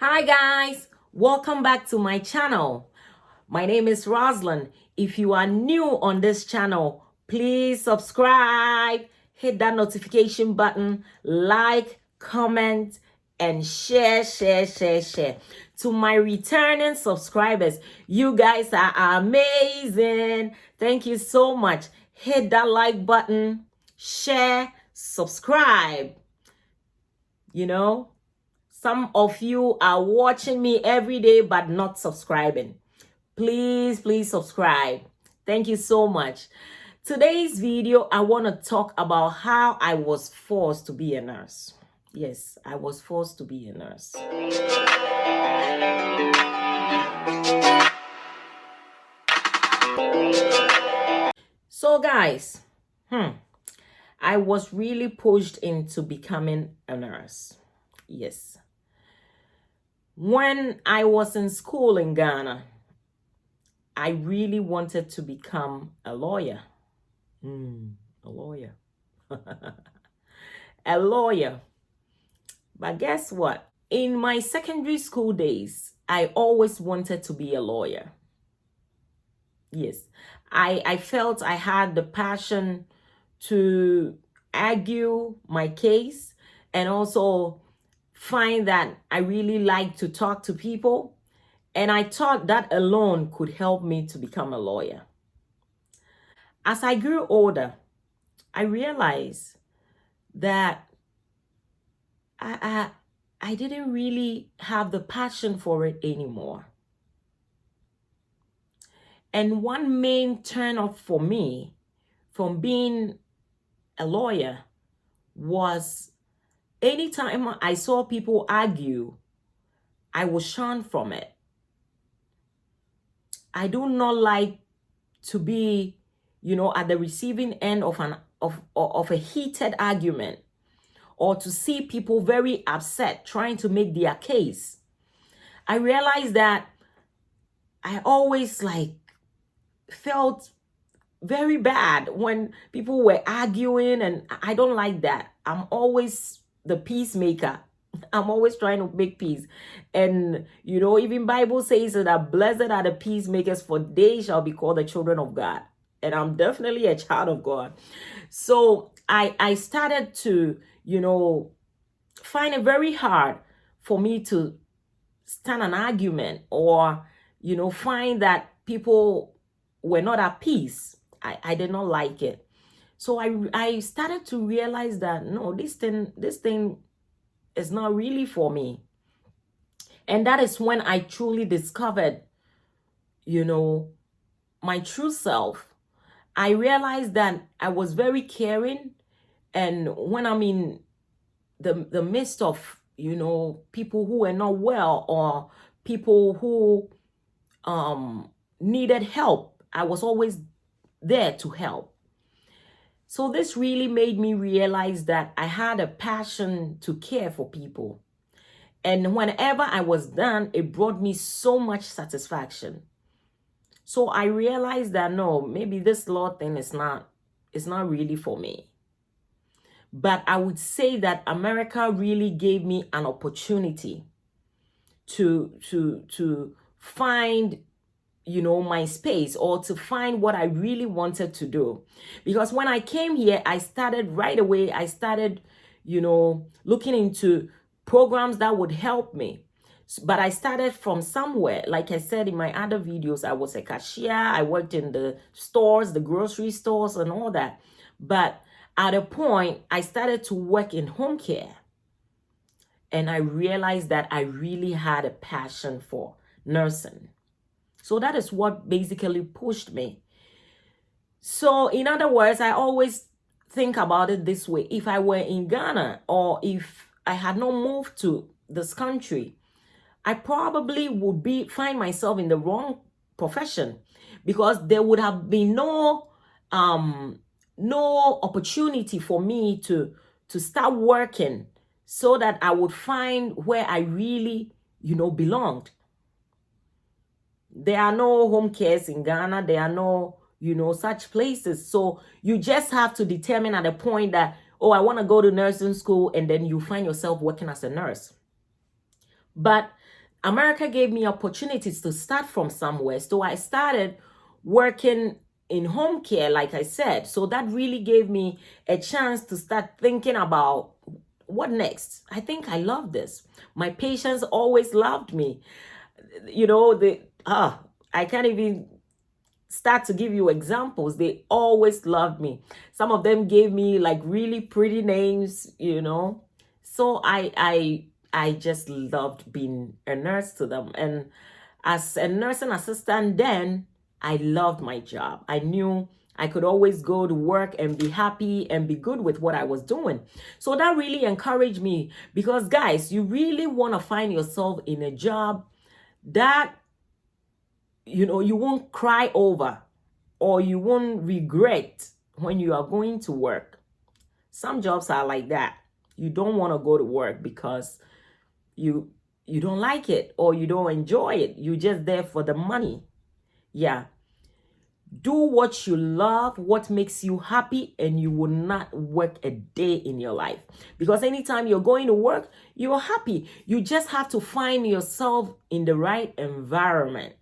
Hi guys, welcome back to my channel. My name is Rosalind. If you are new on this channel, please subscribe, hit that notification button, like, comment, and share. To my returning subscribers, you guys are amazing. Thank you so much. Hit that like button, share, subscribe. Some of you are watching me every day but not subscribing. Please subscribe. Thank you so much. Today's video, I want to talk about how I was forced to be a nurse. Yes, I was forced to be a nurse. So guys, I was really pushed into becoming a nurse. Yes. When I was in school in Ghana, I really wanted to become a lawyer. A lawyer. A lawyer. But guess what? In my secondary school days, I always wanted to be a lawyer. Yes. I felt I had the passion to argue my case and also find that I really like to talk to people. And I thought that alone could help me to become a lawyer. As I grew older, I realized that I didn't really have the passion for it anymore. And one main turn off for me from being a lawyer was anytime I saw people argue, I was shunned from it. I do not like to be, at the receiving end of a heated argument, or to see people very upset trying to make their case. I realized that I always felt very bad when people were arguing, and I don't like that. I'm always the peacemaker. I'm always trying to make peace. And, even Bible says that blessed are the peacemakers, for they shall be called the children of God. And I'm definitely a child of God. So I started to, find it very hard for me to stand an argument or, find that people were not at peace. I did not like it. So I started to realize that, no, this thing is not really for me. And that is when I truly discovered, my true self. I realized that I was very caring. And when I'm in the midst of, people who were not well or people who needed help, I was always there to help. So this really made me realize that I had a passion to care for people. And whenever I was done, it brought me so much satisfaction. So I realized that no, maybe this law thing is not really for me. But I would say that America really gave me an opportunity to find, my space, or to find what I really wanted to do. Because when I came here, I started right away. I started, looking into programs that would help me. But I started from somewhere. Like I said in my other videos, I was a cashier. I worked in the stores, the grocery stores and all that. But at a point, I started to work in home care. And I realized that I really had a passion for nursing. So that is what basically pushed me. So in other words, I always think about it this way. If I were in Ghana, or if I had not moved to this country, I probably would find myself in the wrong profession, because there would have been no opportunity for me to start working so that I would find where I really, belonged. There are no home cares in Ghana. There are no, such places. So you just have to determine at a point that, oh, I want to go to nursing school, and then you find yourself working as a nurse. But America gave me opportunities to start from somewhere. So I started working in home care, like I said. So that really gave me a chance to start thinking about what next. I think I love this. My patients always loved me. You know, I can't even start to give you examples. They always loved me. Some of them gave me like really pretty names, you know. So I just loved being a nurse to them. And as a nursing assistant then, I loved my job. I knew I could always go to work and be happy and be good with what I was doing. So that really encouraged me, because guys, you really want to find yourself in a job that you won't cry over, or you won't regret when you are going to work. Some jobs are like that. You don't want to go to work because you you don't like it or you don't enjoy it. You're just there for the money. Yeah. Do what you love, what makes you happy, and you will not work a day in your life. Because anytime you're going to work, you're happy. You just have to find yourself in the right environment.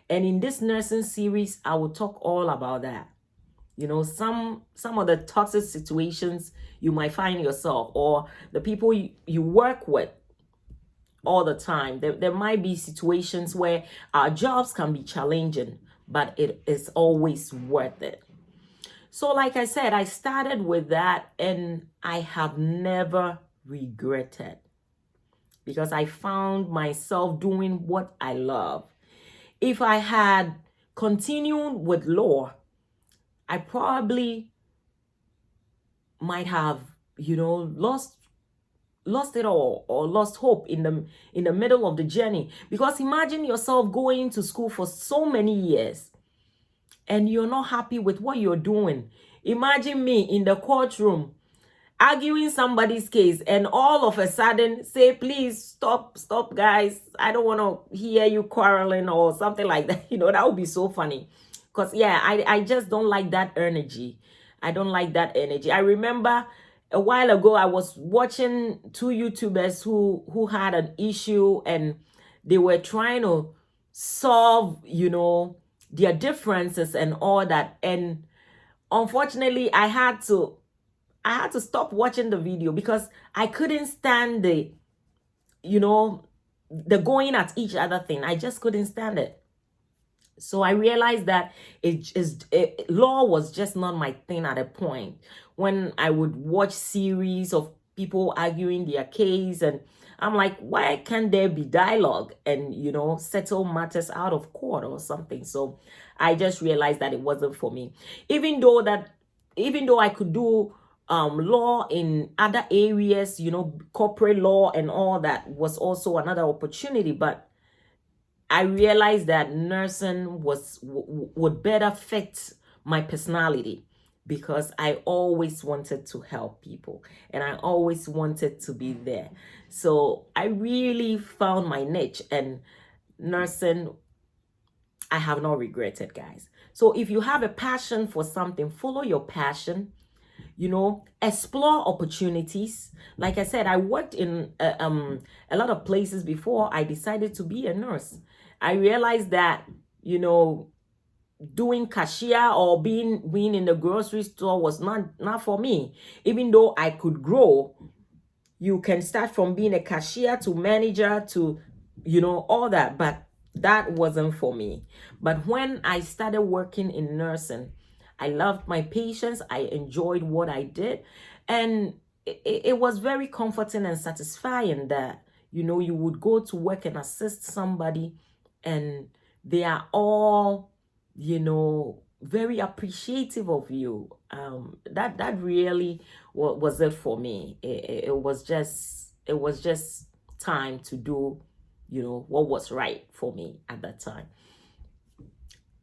And in this nursing series, I will talk all about that. Some of the toxic situations you might find yourself, or the people you work with all the time. There might be situations where our jobs can be challenging, but it is always worth it. So like I said, I started with that and I have never regretted, because I found myself doing what I love. If I had continued with law, I probably might have, lost it all, or lost hope in the middle of the journey. Because imagine yourself going to school for so many years and you're not happy with what you're doing. Imagine me in the courtroom arguing somebody's case, and all of a sudden say, please stop, guys, I don't want to hear you quarreling or something like that. That would be so funny. Because I just don't like that energy. I don't like that energy. I remember a while ago I was watching two YouTubers who had an issue, and they were trying to solve their differences and all that. And unfortunately I had to stop watching the video, because I couldn't stand the going at each other thing. I just couldn't stand it. So I realized that law was just not my thing at a point. When I would watch series of people arguing their case, and I'm like, why can't there be dialogue and, settle matters out of court or something? So I just realized that it wasn't for me. Even though I could do law in other areas, corporate law and all that was also another opportunity, but I realized that nursing would better fit my personality, because I always wanted to help people and I always wanted to be there. So I really found my niche, and nursing, I have not regretted, guys. So if you have a passion for something, follow your passion. Explore opportunities. Like I said, I worked in a lot of places before I decided to be a nurse. I realized that, doing cashier or being in the grocery store was not for me. Even though I could grow, you can start from being a cashier to manager to, all that, but that wasn't for me. But when I started working in nursing, I loved my patients. I enjoyed what I did. And it was very comforting and satisfying that, you would go to work and assist somebody, and they are all, very appreciative of you. That really was it for me. It was just time to do, what was right for me at that time.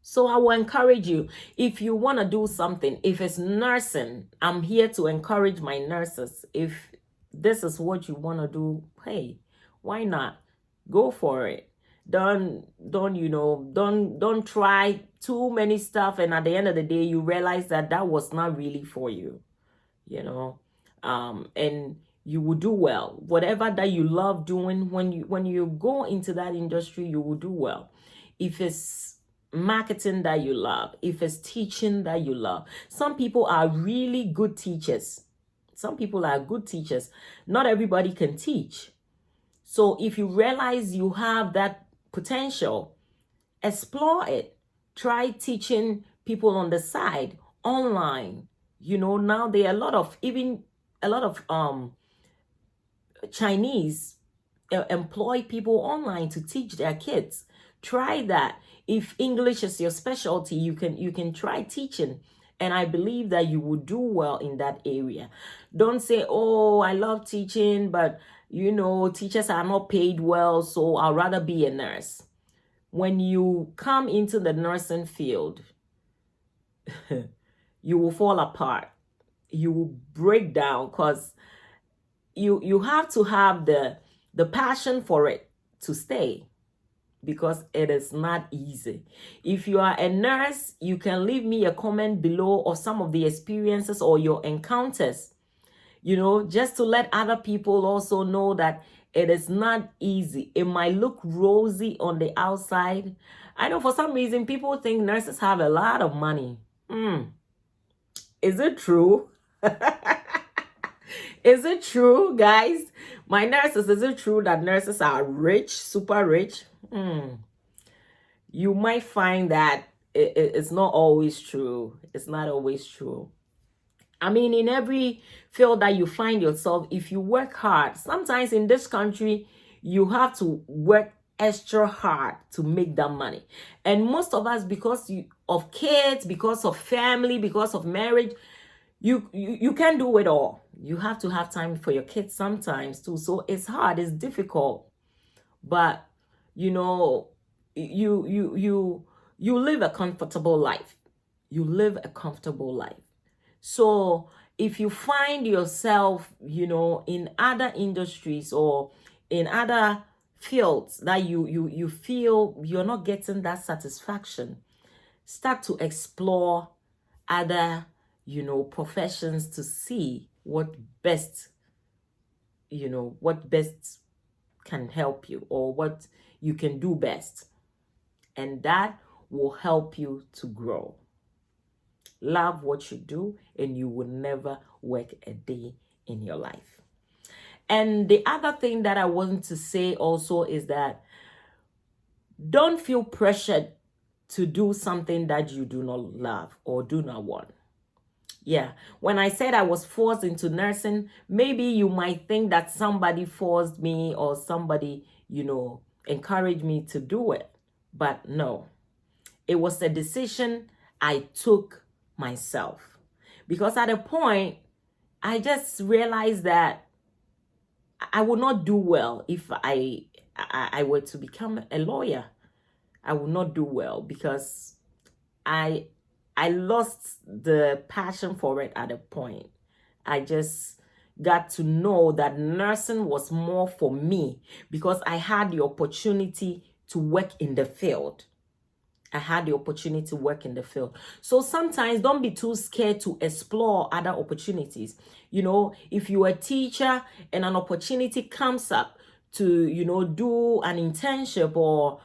So I will encourage you, if you want to do something, if it's nursing, I'm here to encourage my nurses. If this is what you want to do, hey, why not? Go for it. Don't try too many stuff, and at the end of the day you realize that was not really for you. And you will do well. Whatever that you love doing, when you go into that industry, you will do well. If it's marketing that you love, if it's teaching that you love. Some people are really good teachers. Some people are good teachers. Not everybody can teach. So if you realize you have that potential, explore it. Try teaching people on the side, online. Now there are a lot of Chinese employ people online to teach their kids. Try that. If English is your specialty, you can try teaching, and I believe that you will do well in that area. Don't say, oh, I love teaching, but teachers are not paid well, so I'll rather be a nurse. When you come into the nursing field, you will fall apart. You will break down, because you have to have the passion for it to stay, because it is not easy. If you are a nurse, you can leave me a comment below of some of the experiences or your encounters, just to let other people also know that it is not easy. It might look rosy on the outside. I know for some reason people think nurses have a lot of money. Is it true? Is it true, guys? My nurses, is it true that nurses are rich, super rich? You might find that it's not always true. It's not always true. I mean, in every field that you find yourself, if you work hard, sometimes in this country, you have to work extra hard to make that money. And most of us, because of kids, because of family, because of marriage, you can't do it all. You have to have time for your kids sometimes too. So it's hard, it's difficult. But you live a comfortable life. You live a comfortable life. So if you find yourself, in other industries or in other fields that you feel you're not getting that satisfaction, start to explore other professions to see what best can help you, or what you can do best, and that will help you to grow. Love what you do, and you will never work a day in your life. And the other thing that I want to say also is that don't feel pressured to do something that you do not love or do not want. Yeah, when I said I was forced into nursing, maybe you might think that somebody forced me or somebody, encouraged me to do it. But no, it was a decision I took myself. Because at a point, I just realized that I would not do well if I were to become a lawyer. I would not do well, because I lost the passion for it at a point. I just got to know that nursing was more for me, because I had the opportunity to work in the field. I had the opportunity to work in the field. So sometimes don't be too scared to explore other opportunities. If you're a teacher and an opportunity comes up to, do an internship or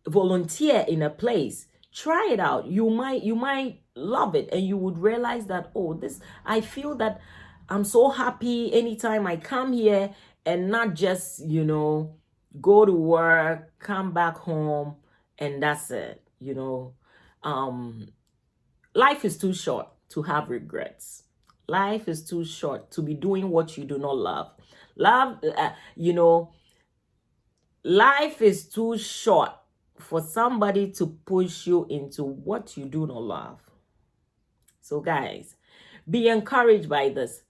volunteer in a place, try it out. You might love it, and you would realize that, I feel that I'm so happy anytime I come here, and not just, go to work, come back home, and that's it. Life is too short to have regrets. Life is too short to be doing what you do not love. Life is too short for somebody to push you into what you do not love. So guys, be encouraged by this.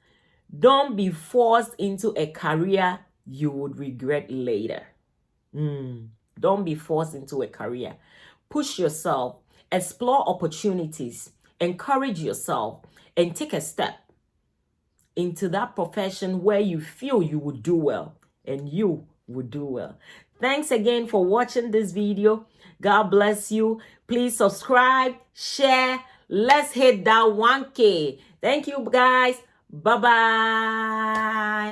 Don't be forced into a career you would regret later. Don't be forced into a career. Push yourself, explore opportunities, encourage yourself, and take a step into that profession where you feel you would do well, and you would do well. Thanks again for watching this video. God bless you. Please subscribe, share. Let's hit that 1K. Thank you, guys. Bye-bye.